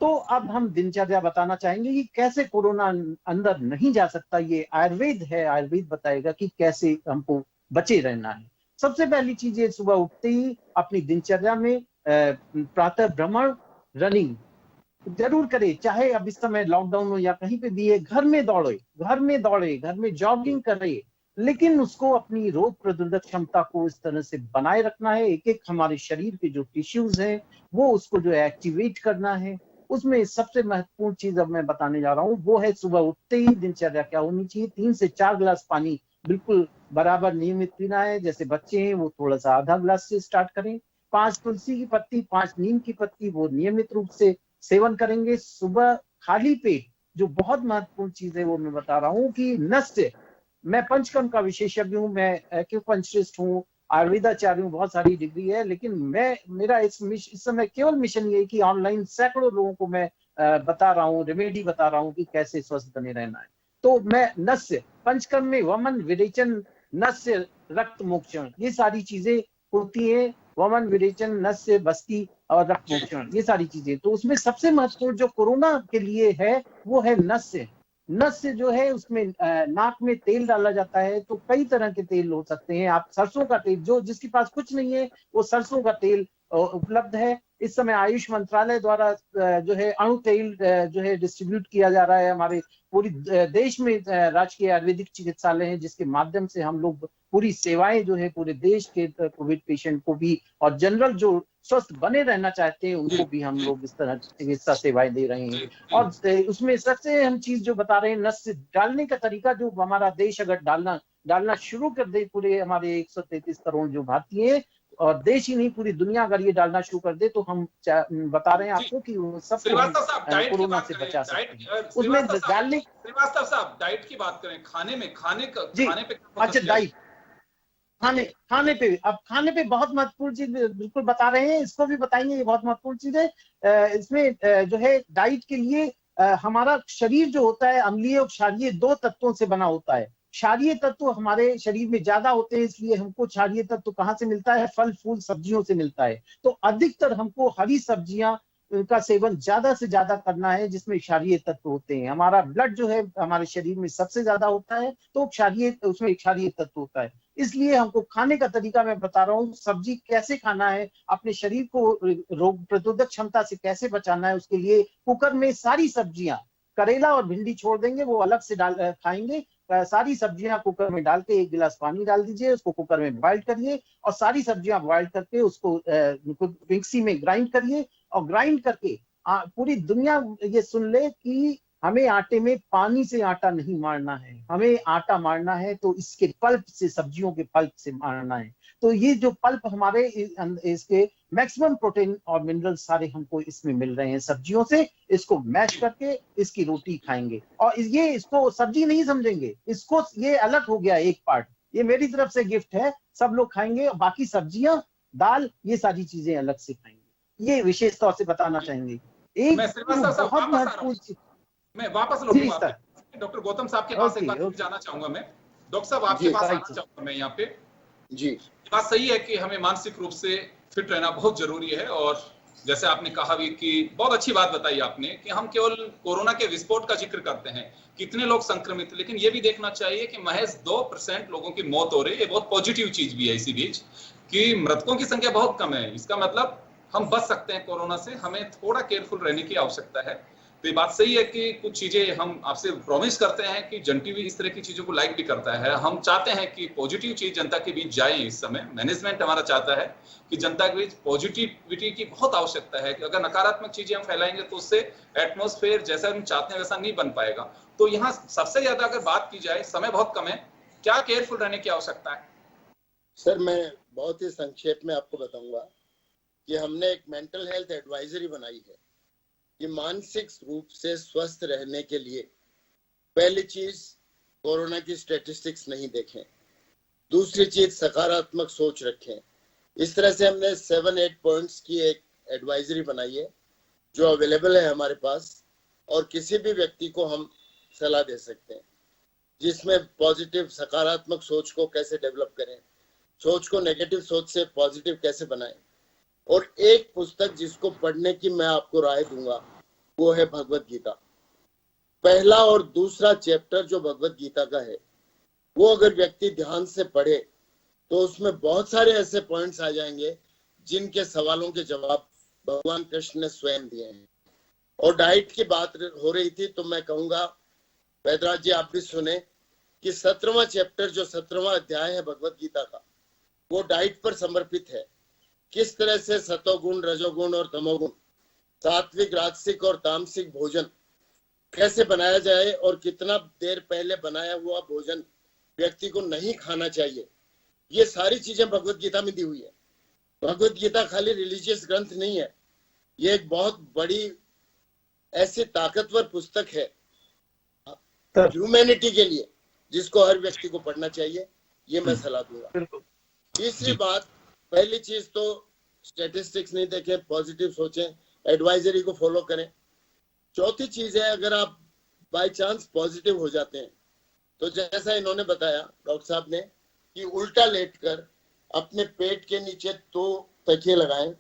तो अब हम दिनचर्या बताना चाहेंगे कि कैसे कोरोना अंदर नहीं जा सकता। ये आयुर्वेद है, आयुर्वेद बताएगा कि कैसे हमको बचे रहना है। सबसे पहली चीज है, सुबह उठते ही अपनी दिनचर्या में प्रातः भ्रमण, रनिंग जरूर करे। चाहे अब इस समय लॉकडाउन हो या कहीं पे भी है, घर में दौड़े, घर में जॉगिंग करे, लेकिन उसको अपनी रोग प्रतिरोधक क्षमता को इस तरह से बनाए रखना है। एक एक हमारे शरीर के जो टिश्यूज हैं वो उसको जो है एक्टिवेट करना है। उसमें सबसे महत्वपूर्ण चीज अब मैं बताने जा रहा हूँ वो है सुबह उठते ही दिनचर्या क्या होनी चाहिए। 3 से 4 गिलास पानी बिल्कुल बराबर नियमित पीना है। जैसे बच्चे हैं वो थोड़ा सा आधा गिलास से स्टार्ट करें। 5 तुलसी की पत्ती, 5 नीम की पत्ती वो नियमित रूप से सेवन करेंगे। सुबह खाली पेट, जो बहुत महत्वपूर्ण चीज है वो मैं बता रहा हूँ कि नस्य, मैं पंचकर्म का विशेषज्ञ हूँ, मैं एक्यूपंक्चरिस्ट हूँ, आयुर्वेदाचार्य हूँ, बहुत सारी डिग्री है, लेकिन मेरा इस समय केवल मिशन ये है कि ऑनलाइन सैकड़ों लोगों को मैं बता रहा हूँ, रेमेडी बता रहा हूँ कि कैसे स्वस्थ बने रहना है। तो मैं नस्य, पंचकर्म में वमन, विरेचन, नस्य, रक्त मोक्षण, ये सारी चीजें होती है। वमन, विरेचन, नस्य, बस्ती और रक्त मोक्षण, ये सारी चीजें। तो उसमें सबसे महत्वपूर्ण जो कोरोना के लिए है वो है नस्य। नस्य जो है उसमें नाक में तेल डाला जाता है। तो कई तरह के तेल हो सकते हैं। आप सरसों का तेल, जो जिसके पास कुछ नहीं है वो सरसों का तेल उपलब्ध है। इस समय आयुष मंत्रालय द्वारा जो है अणु तेल जो है डिस्ट्रीब्यूट किया जा रहा है। हमारे पूरी देश में राजकीय आयुर्वेदिक चिकित्सालय है जिसके माध्यम से हम लोग पूरी सेवाएं जो है पूरे देश के कोविड पेशेंट को भी और जनरल जो स्वस्थ बने रहना चाहते हैं उनको भी हम लोग इस तरह चिकित्सा सेवाएं दे रहे हैं। और उसमें सबसे हम चीज जो बता रहे हैं, नस्य डालने का तरीका, जो हमारा देश अगर डालना शुरू कर दे, पूरे हमारे 133 करोड़ जो भारतीय हैं और देश ही नहीं पूरी दुनिया अगर ये डालना शुरू कर दे तो हम बता रहे हैं आपको कि सब कोरोना से बचा सकते हैं। उसमें डालने, श्रीवास्तव साहब डाइट की बात करें, खाने पे अच्छा डाइट, खाने पे, अब खाने पे बहुत महत्वपूर्ण चीज बिल्कुल बता रहे हैं, इसको भी बताएंगे, ये बहुत महत्वपूर्ण चीज है। इसमें जो है डाइट के लिए हमारा शरीर जो होता है अम्लीय और क्षारीय 2 तत्वों से बना होता है। क्षारीय तत्व हमारे शरीर में ज्यादा होते हैं, इसलिए हमको क्षारीय तत्व कहाँ से मिलता है? फल फूल सब्जियों से मिलता है। तो अधिकतर हमको हरी सब्जियां का सेवन ज्यादा से ज्यादा करना है जिसमें क्षारीय तत्व होते हैं। हमारा ब्लड जो है हमारे शरीर में सबसे ज्यादा होता है तो उसमें क्षारीय तत्व होता है। इसलिए हमको खाने का तरीका मैं बता रहा हूँ, सब्जी कैसे खाना है, अपने शरीर को रोग प्रतिरोधक क्षमता से कैसे बचाना है। उसके लिए कुकर में सारी सब्जियां, करेला और भिंडी छोड़ देंगे, वो अलग से खाएंगे। सारी सब्जियां कुकर में डाल के 1 गिलास पानी डाल दीजिए, उसको कुकर में बॉइल करिए और सारी सब्जियां बॉइल करके उसको मिक्सी में ग्राइंड करिए। और ग्राइंड करके पूरी दुनिया ये सुन ले कि हमें आटे में पानी से आटा नहीं मारना है, हमें आटा मारना है तो इसके पल्प से, सब्जियों के पल्प से मारना है। तो ये जो पल्प हमारे इसके मैक्सिमम प्रोटीन और मिनरल सारे हमको इसमें मिल रहे हैं सब्जियों से। इसको मैश करके इसकी रोटी खाएंगे और ये इसको सब्जी नहीं समझेंगे, इसको ये अलग हो गया एक पार्ट, ये मेरी तरफ से गिफ्ट है, सब लोग खाएंगे और बाकी सब्जियां, दाल, ये सारी चीजें अलग से खाएंगे। ये विशेष तौर से बताना चाहेंगे। एक बहुत महत्वपूर्ण चीज, मैं वापस लौटूंगा डॉक्टर गौतम साहब के पास एक बार जाना चाहूंगा। मैं डॉक्टर साहब आपके पास आना चाहूंगा मैं यहाँ पे। जी, बात सही है कि हमें मानसिक रूप से फिट रहना बहुत जरूरी है और जैसे आपने कहा भी कि बहुत अच्छी बात बताई आपने कि हम केवल कोरोना के विस्फोट का जिक्र करते हैं, कितने लोग संक्रमित, लेकिन ये भी देखना चाहिए कि महज 2% लोगों की मौत हो रही है। ये बहुत पॉजिटिव चीज भी है इसी बीच कि मृतकों की संख्या बहुत कम है। इसका मतलब हम बच सकते हैं कोरोना से, हमें थोड़ा केयरफुल रहने की आवश्यकता है। तो ये बात सही है कि कुछ चीजें हम आपसे प्रॉमिस करते हैं कि जन टीवी इस तरह की चीजों को लाइक भी करता है। हम चाहते हैं कि पॉजिटिव चीज जनता के बीच जाए। इस समय मैनेजमेंट हमारा चाहता है कि जनता के बीच पॉजिटिविटी की बहुत आवश्यकता है कि अगर नकारात्मक चीजें हम फैलाएंगे तो उससे एटमॉस्फेयर जैसा हम चाहते हैं वैसा नहीं बन पाएगा। तो यहाँ सबसे ज्यादा अगर बात की जाए, समय बहुत कम है, क्या केयरफुल रहने की आवश्यकता है? सर मैं बहुत ही संक्षेप में आपको बताऊंगा कि हमने एक मेंटल हेल्थ एडवाइजरी बनाई है कि मानसिक रूप से स्वस्थ रहने के लिए पहली चीज कोरोना की स्टैटिस्टिक्स नहीं देखें, दूसरी चीज सकारात्मक सोच रखें। इस तरह से हमने 7-8 पॉइंट्स की एक एडवाइजरी बनाई है जो अवेलेबल है हमारे पास, और किसी भी व्यक्ति को हम सलाह दे सकते हैं, जिसमें पॉजिटिव सकारात्मक सोच को कैसे डेवलप करें, सोच को नेगेटिव सोच से पॉजिटिव कैसे बनाएं। और एक पुस्तक जिसको पढ़ने की मैं आपको राय दूंगा वो है भगवत गीता। पहला और दूसरा चैप्टर जो भगवत गीता का है वो अगर व्यक्ति ध्यान से पढ़े तो उसमें बहुत सारे ऐसे पॉइंट्स आ जाएंगे जिनके सवालों के जवाब भगवान कृष्ण ने स्वयं दिए हैं। और डाइट की बात हो रही थी तो मैं कहूंगा वैद्यराज जी आप भी सुने कि 17वां चैप्टर जो 17वां अध्याय है भगवत गीता का वो डाइट पर समर्पित है। किस तरह से सतोगुण, रजोगुण और तमोगुण, सात्विक, राजसिक और तामसिक भोजन कैसे बनाया जाए और कितना देर पहले बनाया हुआ भोजन व्यक्ति को नहीं खाना चाहिए, ये सारी चीजें भगवत गीता में दी हुई है। भगवत गीता खाली रिलीजियस ग्रंथ नहीं है, ये एक बहुत बड़ी ऐसी ताकतवर पुस्तक है ह्यूमैनिटी के लिए जिसको हर व्यक्ति को पढ़ना चाहिए, ये मैं सलाह दूंगा। तीसरी बात, पहली चीज तो स्टैटिस्टिक्स नहीं देखें, पॉजिटिव सोचें, एडवाइजरी को फॉलो करें। चौथी चीज है अगर आप बाय चांस पॉजिटिव हो जाते हैं तो जैसा इन्होंने बताया डॉक्टर साहब ने कि उल्टा लेटकर अपने पेट के नीचे 2 तकिए लगाएं,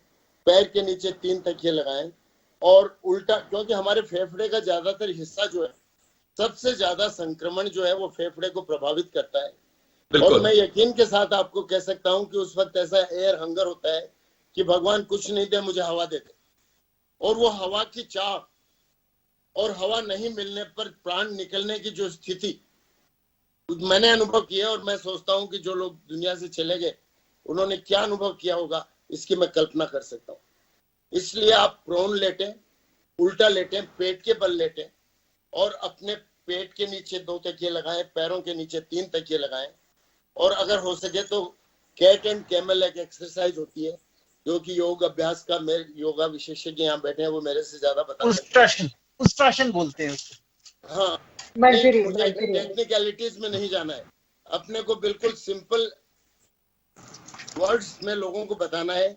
पैर के नीचे 3 तकिए लगाएं और उल्टा, क्योंकि हमारे फेफड़े का ज्यादातर हिस्सा जो है, सबसे ज्यादा संक्रमण जो है वो फेफड़े को प्रभावित करता है। और मैं यकीन के साथ आपको कह सकता हूं कि उस वक्त ऐसा एयर हंगर होता है कि भगवान कुछ नहीं दे मुझे हवा दे दे, और वो हवा की चाह और हवा नहीं मिलने पर प्राण निकलने की जो स्थिति मैंने अनुभव किया, और मैं सोचता हूं कि जो लोग दुनिया से चले गए उन्होंने क्या अनुभव किया होगा इसकी मैं कल्पना कर सकता हूं। इसलिए आप प्रोन लेटें, उल्टा लेटें, पेट के बल लेटें और अपने पेट के नीचे 2 तकिए लगाएं, पैरों के नीचे 3 तकिए लगाएं, और अगर हो सके तो कैट एंड कैमल एक एक्सरसाइज होती है जो कि योग अभ्यास का, मेरे योगा विशेषज्ञ यहाँ बैठे हैं वो मेरे से ज्यादा बता सकते हैं। उस्ट्रासन बोलते हैं उसको। हाँ, मुझे टेक्निकलिटीज में नहीं जाना है, अपने को बिल्कुल सिंपल वर्ड्स में लोगों को बताना है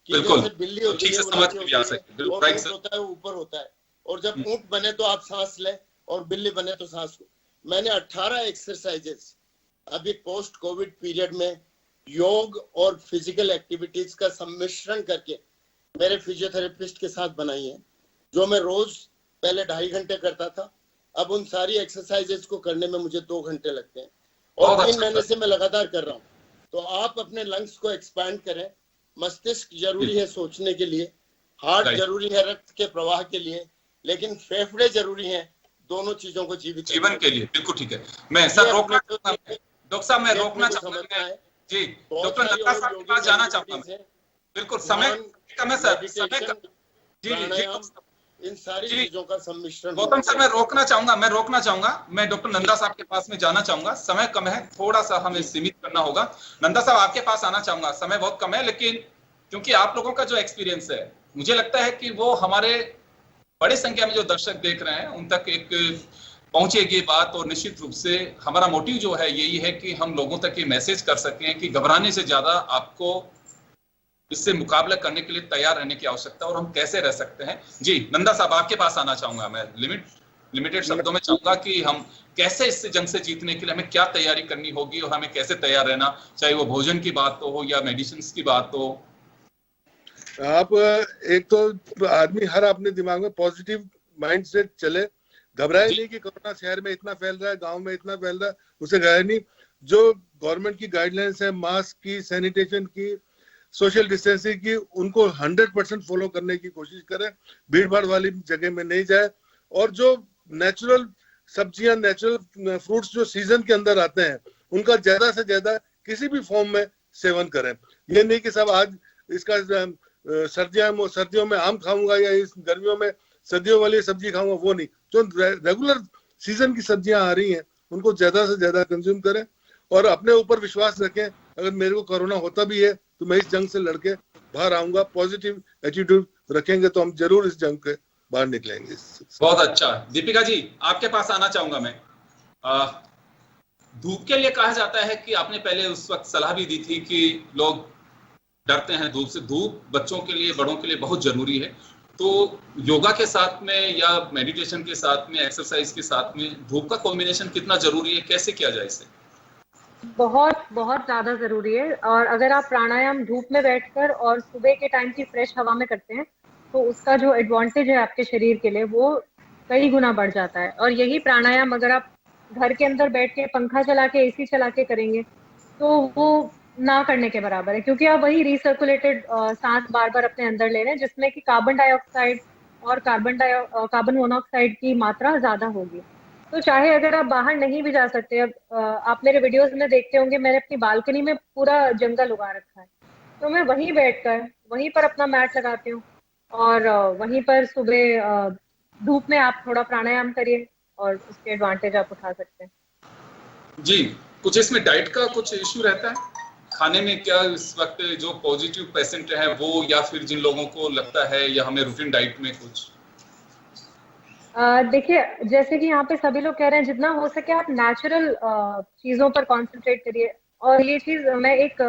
कि जैसे बिल्ली होती है वो नीचे होती है और ऊंट होता है वो ऊपर होता है, और जब ऊंट बने तो आप सांस लें और बिल्ली बने तो सांस लो। मैंने 18 एक्सरसाइजेस अभी पोस्ट कोविड पीरियड में योग और फिजिकल एक्टिविटीज का सम्मिश्रण करके मेरे फिजियोथेरेपिस्ट के साथ बनाई है, जो मैं रोज पहले 2.5 घंटे करता था, अब उन सारी एक्सरसाइजेस को करने में मुझे 2 घंटे लगते हैं और 3 महीने से मैं लगातार कर रहा हूँ। तो आप अपने लंग्स को एक्सपैंड करें। मस्तिष्क जरूरी है सोचने के लिए, हार्ट जरूरी है रक्त के प्रवाह के लिए, लेकिन फेफड़े जरूरी हैं दोनों चीजों को जीवन के लिए। बिल्कुल ठीक है। मैं सर रोकना डॉक्टर साहब, मैं रोकना चाहूंगा जी, डॉक्टर नंदा साहब के पास जाना चाहता हूं। बिल्कुल समय कम है सर, समय का जी इन सारी चीजों का सम्मिश्रण। गौतम सर मैं रोकना चाहूंगा, मैं डॉक्टर नंदा साहब के पास में जाना चाहूंगा। समय कम है, थोड़ा सा हमें सीमित करना होगा। नंदा साहब आपके पास आना चाहूंगा, समय बहुत कम है, लेकिन क्योंकि आप लोगों का जो एक्सपीरियंस है मुझे लगता है कि वो हमारे बड़ी संख्या में जो दर्शक देख रहे हैं उन तक एक पहुंचेगी बात, और निश्चित रूप से हमारा मोटिव जो है यही है कि हम लोगों तक ये मैसेज कर सकें कि घबराने से ज्यादा आपको इससे मुकाबला करने के लिए तैयार रहने की आवश्यकता और हम कैसे रह सकते हैं। जी नंदा साहब आपके पास आना चाहूंगा। मैं लिमिटेड शब्दों में चाहूंगा कि हम कैसे इससे जंग से जीतने के लिए हमें क्या तैयारी करनी होगी और हमें कैसे तैयार रहना, चाहे वो भोजन की बात हो या मेडिसिन की बात हो। आप एक तो आदमी हर अपने दिमाग में पॉजिटिव माइंड से चले, घबराए नहीं कि कोरोना शहर में इतना फैल रहा है, गांव में इतना फैल रहा है, उसे घबराए नहीं। जो गवर्नमेंट की गाइडलाइंस है, मास्क की, सैनिटेशन की, सोशल डिस्टेंसिंग की, उनको 100% फॉलो करने की कोशिश करें, भीड़ भाड़ वाली जगह में नहीं जाए, और जो नेचुरल सब्जियां, नेचुरल फ्रूट्स जो सीजन के अंदर आते हैं, उनका ज्यादा से ज्यादा किसी भी फॉर्म में सेवन करें। ये नहीं कि सब आज इसका सर्दियों में आम खाऊंगा या इस गर्मियों में सर्दियों वाली सब्जी खाऊंगा, वो नहीं। जो रेगुलर सीजन की सब्जियां आ रही हैं उनको ज्यादा से ज्यादा कंज्यूम करें, और अपने ऊपर विश्वास रखें, अगर मेरे को कोरोना होता भी है तो मैं इस जंग से लड़के बाहर आऊंगा। पॉजिटिव एटीट्यूड रखेंगे तो हम जरूर इस जंग के बाहर निकलेंगे। बहुत अच्छा। दीपिका जी, आपके पास आना चाहूंगा मैं। धूप के लिए कहा जाता है कि आपने पहले उस वक्त सलाह भी दी थी कि लोग डरते हैं धूप से। धूप बच्चों के लिए, बड़ों के लिए बहुत जरूरी है। तो योगा के साथ में या मेडिटेशन के साथ में, एक्सरसाइज के साथ में धूप का कॉम्बिनेशन कितना जरूरी है, कैसे किया जाए इसे? बहुत बहुत ज्यादा जरूरी है। और अगर आप प्राणायाम धूप में बैठकर और सुबह के टाइम की फ्रेश हवा में करते हैं तो उसका जो एडवांटेज है आपके शरीर के लिए वो कई गुना बढ़ जाता है। और यही प्राणायाम अगर आप घर के अंदर बैठ के पंखा चला के, एसी चला के करेंगे तो वो ना करने के बराबर है, क्योंकि आप वही रिसर्कुलेटेड सांस बार बार अपने अंदर ले रहे हैं, जिसमें कि कार्बन डाइऑक्साइड और कार्बन मोनोऑक्साइड की मात्रा ज्यादा होगी। तो चाहे अगर आप बाहर नहीं भी जा सकते, अब आप मेरे वीडियोस में देखते होंगे मैंने अपनी बालकनी में पूरा जंगल उगा रखा है, तो मैं वहीं बैठकर वहीं पर अपना मैट लगाती हूँ और वहीं पर सुबह धूप में आप थोड़ा प्राणायाम करिए और उसके एडवांटेज आप उठा सकते हैं। जी, कुछ इसमें डाइट का कुछ इश्यू रहता है खाने में क्या इस वक्त जो पॉजिटिव पेशेंट है वो, या फिर जिन लोगों को लगता है या हमें रूटीन डाइट में कुछ? देखिए, जैसे कि यहाँ पे सभी लोग कह रहे हैं जितना हो सके आप नेचुरल चीजों पर कंसंट्रेट करिए। और ये चीज मैं एक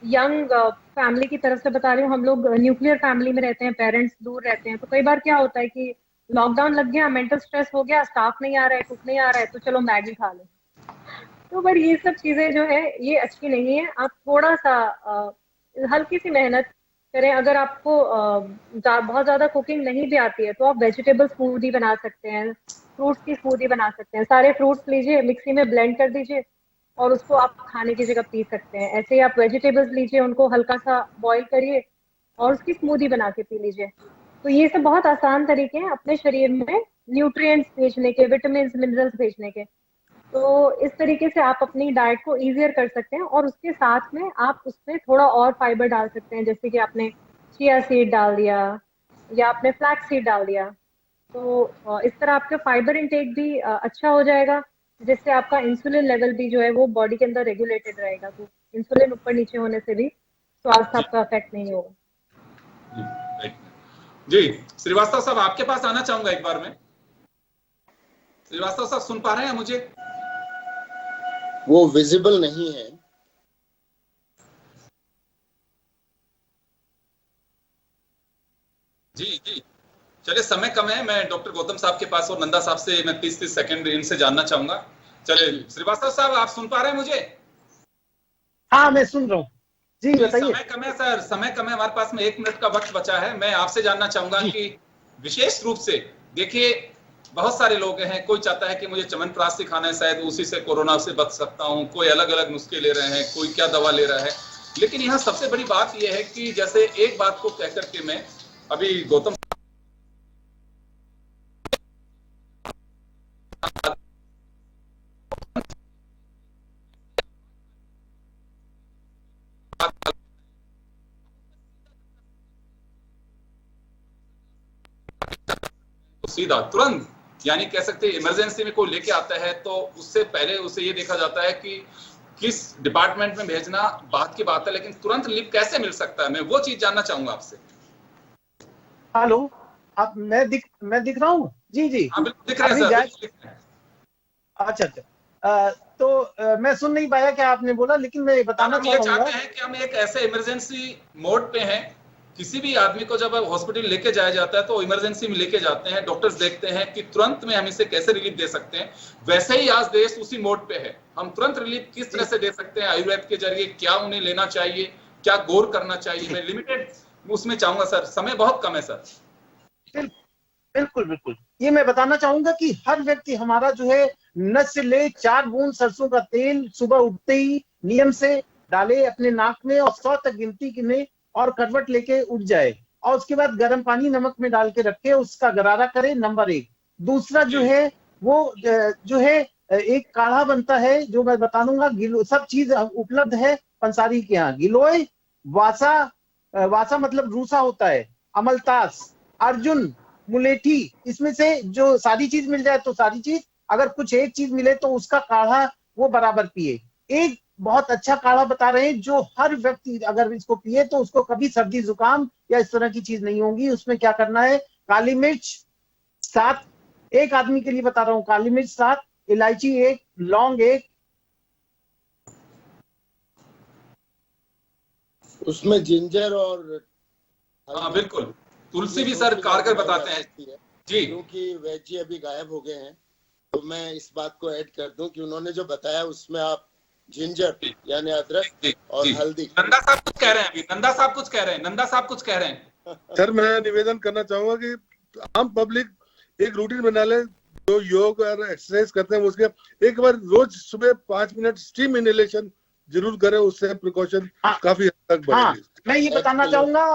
यंग फैमिली की तरफ से बता रही हूँ। हम लोग न्यूक्लियर फैमिली में रहते हैं, पेरेंट्स दूर रहते हैं, तो कई बार क्या होता है कि लॉकडाउन लग गया, मेंटल स्ट्रेस हो गया, स्टाफ नहीं आ रहा है, कुक नहीं आ रहा है, तो चलो मैगी खा लो। तो पर ये सब चीजें जो है ये अच्छी नहीं है। आप थोड़ा सा हल्की सी मेहनत करें। अगर आपको बहुत ज्यादा कुकिंग नहीं भी आती है तो आप वेजिटेबल स्मूदी बना सकते हैं, फ्रूट्स की स्मूदी बना सकते हैं। सारे फ्रूट्स लीजिए, मिक्सी में ब्लेंड कर दीजिए और उसको आप खाने की जगह पी सकते हैं। ऐसे ही आप वेजिटेबल्स लीजिए, उनको हल्का सा बॉईल करिए और उसकी स्मूदी बना के पी लीजिए। तो ये सब बहुत आसान तरीके हैं अपने शरीर में न्यूट्रिएंट्स भेजने के, विटामिन मिनरल्स भेजने के। तो इस तरीके से आप अपनी डाइट को इजियर कर सकते हैं और उसके साथ में आप उसमें थोड़ा और फाइबर डाल सकते हैं, जैसे कि आपने चिया सीड डाल दिया या आपने फ्लैक्स सीड डाल दिया। तो इस तरह आपका फाइबर इंटेक भी अच्छा हो जाएगा, जिससे आपका इंसुलिन लेवल भी जो है वो बॉडी के अंदर रेगुलेटेड रहेगा। तो इंसुलिन ऊपर नीचे होने से भी स्वास्थ्य आपका अफेक्ट नहीं होगा। जी, श्रीवास्तव साहब आपके पास आना चाहूंगा एक बार में। श्रीवास्तव साहब सुन पा रहे हैं मुझे? वो विजिबल नहीं है। जी जी, चलिए समय कम है, मैं डॉक्टर गौतम साहब के पास और नंदा साहब से मैं 30-30 सेकंड इनसे जानना चाहूंगा। चलिए श्रीवास्तव साहब, आप सुन पा रहे हैं मुझे? हाँ, मैं सुन रहा हूँ जी, बताइए। समय कम है सर, समय कम है, हमारे पास में 1 मिनट का वक्त बचा है। मैं आपसे जानना चाहूंगा कि विशेष रूप से देखिए, बहुत सारे लोग हैं, कोई चाहता है कि मुझे च्यवनप्राश खाना है, शायद उसी से कोरोना से बच सकता हूं, कोई अलग अलग नुस्खे ले रहे हैं, कोई क्या दवा ले रहा है। लेकिन यहाँ सबसे बड़ी बात यह है कि जैसे एक बात को कहकर के मैं अभी गौतम सीधा तुरंत, यानी कह सकते हैं इमरजेंसी में कोई लेके आता है तो उससे पहले उसे ये देखा जाता है कि किस डिपार्टमेंट में भेजना बात की बात है, लेकिन तुरंत रिलीफ कैसे मिल सकता है, मैं वो चीज जानना चाहूंगा आपसे। हेलो, आप मैं दिख रहा हूँ? जी जी, हाँ बिल्कुल दिख रहे हैं सर। अच्छा, तो मैं सुन नहीं पाया क्या आपने बोला, लेकिन मैं बताना चाहते हैं कि हम एक ऐसे इमरजेंसी मोड पे हैं। किसी भी आदमी को जब हॉस्पिटल लेके जाया जाता है तो इमरजेंसी में लेके जाते हैं, डॉक्टर्स देखते हैं कि तुरंत में हम इसे कैसे रिलीफ दे सकते हैं। वैसे ही आज देश उसी मोड पे है, हम तुरंत रिलीफ किस तरह से दे सकते हैं, आयुर्वेद के जरिए क्या उन्हें लेना चाहिए, क्या गौर करना चाहिए। मैं लिमिटेड उसमें चाहूंगा सर, समय बहुत कम है सर। बिल्कुल बिल्कुल, ये मैं बताना चाहूंगा कि हर व्यक्ति हमारा जो है नस से ले 4 बूंद सरसों का तेल सुबह उठते ही नियम से डाले अपने नाक में और 100 तक गिनती गिने और करवट लेके उठ जाए, और उसके बाद गर्म पानी नमक में डाल के रखे, उसका गरारा करे, नंबर 1। दूसरा जो है वो जो है एक काढ़ा बनता है जो मैं बता दूंगा, सब चीज उपलब्ध है पंसारी के यहाँ। गिलोय, वासा, वासा मतलब रूसा होता है, अमलतास, अर्जुन, मुलेठी, इसमें से जो सारी चीज मिल जाए तो सारी चीज, अगर कुछ एक चीज मिले तो उसका काढ़ा वो बराबर पिए। एक बहुत अच्छा काढ़ा बता रहे हैं जो हर व्यक्ति अगर इसको पिए तो उसको कभी सर्दी जुकाम या इस तरह की चीज नहीं होगी। उसमें क्या करना है, काली मिर्च 7, एक आदमी के लिए बता रहा हूँ, काली मिर्च 7, इलायची 1, लौंग 1, उसमें जिंजर और हाँ बिल्कुल, तुलसी भी सर कारगर बताते हैं जी। क्योंकि वैद जी अभी गायब हो गए हैं तो मैं इस बात को ऐड कर दूं कि उन्होंने जो बताया उसमें आप जिंजर यानी अदरक और हल्दी। नंदा साहब कुछ कह रहे हैं अभी, नंदा साहब कुछ कह रहे हैं, नंदा साहब कुछ कह रहे हैं। सर मैं निवेदन करना चाहूंगा कि आम पब्लिक एक रूटीन बना ले, जो योग और एक्सरसाइज करते हैं उसके एक बार रोज सुबह 5 मिनट स्टीम इनहेलेशन जरूर करें, उससे प्रिकॉशन काफी हद तक बढ़ेगी। मैं ये बताना चाहूंगा,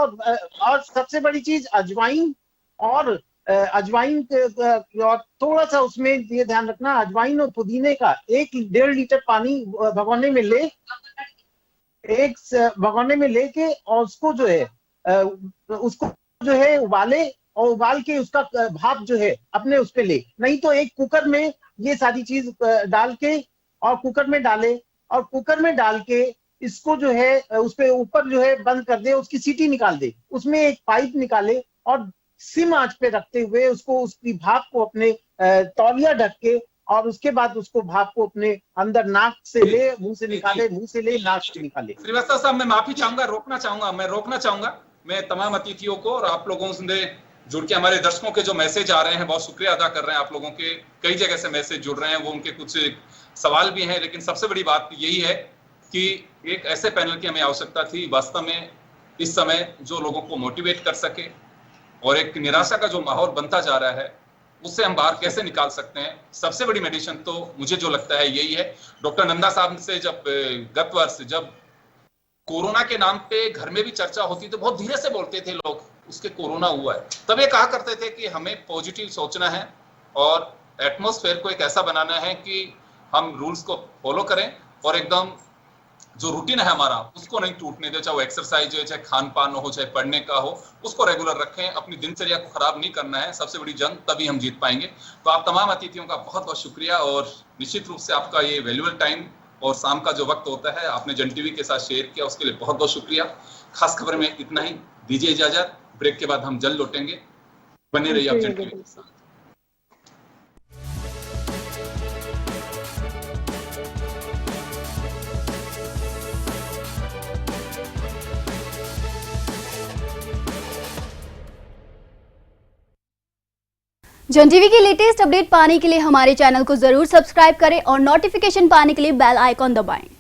और सबसे बड़ी चीज अजवाइन, और अजवाइन और थोड़ा सा उसमें ये ध्यान रखना, अजवाइन और पुदीने का 1-1.5 लीटर पानी भगोने में ले, एक भगोने में लेके और उसको जो है उबाले, और उबाल के उसका भाप जो है अपने उस पे ले, नहीं तो एक कुकर में ये सारी चीज डाल के और कुकर में डाले, और कुकर में डाल के इसको जो है उस पे ऊपर जो है बंद कर दे, उसकी सीटी निकाल दे, उसमें एक पाइप निकाले और सिम आंच पे रखते हुए उसको, उसकी भाप को अपने तौलिया ढक के, और उसके बाद उसको भाप को अपने अंदर नाक से ले, मुंह से निकाले, मुंह से ले, नाक से निकाले। श्रीवास्तव साहब मैं माफी चाहूंगा, रोकना चाहूंगा मैं तमाम अतिथियों को और आप लोगों से जुड़ के, हमारे दर्शकों के जो मैसेज आ रहे हैं बहुत शुक्रिया अदा कर रहे हैं आप लोगों के, कई जगह से मैसेज जुड़ रहे हैं, वो उनके कुछ सवाल भी हैं, लेकिन सबसे बड़ी बात यही है कि एक ऐसे पैनल की हमें आवश्यकता थी वास्तव में इस समय जो लोगों को मोटिवेट कर सके, और एक निराशा का जो माहौल बनता जा रहा है उससे हम बाहर कैसे निकाल सकते हैं। सबसे बड़ी मेडिसिन तो मुझे जो लगता है यही है। डॉक्टर नंदा साहब से जब गत वर्ष जब कोरोना के नाम पे घर में भी चर्चा होती तो बहुत धीरे से बोलते थे लोग, उसके कोरोना हुआ है, तब ये कहा करते थे कि हमें पॉजिटिव सोचना है और एटमॉस्फेयर को एक ऐसा बनाना है कि हम रूल्स को फॉलो करें और एकदम जो रूटीन है हमारा उसको नहीं टूटने दे, चाहे वो एक्सरसाइज हो, चाहे खान पान हो, चाहे पढ़ने का हो, उसको रेगुलर रखें, अपनी दिनचर्या को खराब नहीं करना है। सबसे बड़ी जंग तभी हम जीत पाएंगे। तो आप तमाम अतिथियों का बहुत बहुत शुक्रिया, और निश्चित रूप से आपका ये वैल्यूएबल टाइम और शाम का जो वक्त होता है आपने जन टीवी के साथ शेयर किया, उसके लिए बहुत बहुत शुक्रिया। खास खबर में इतना ही, दीजिए इजाजत, ब्रेक के बाद हम जल्द लौटेंगे, बने रहिए आप जन टीवी के साथ। जन टीवी की लेटेस्ट अपडेट पाने के लिए हमारे चैनल को जरूर सब्सक्राइब करें और नोटिफिकेशन पाने के लिए बेल आइकॉन दबाएं।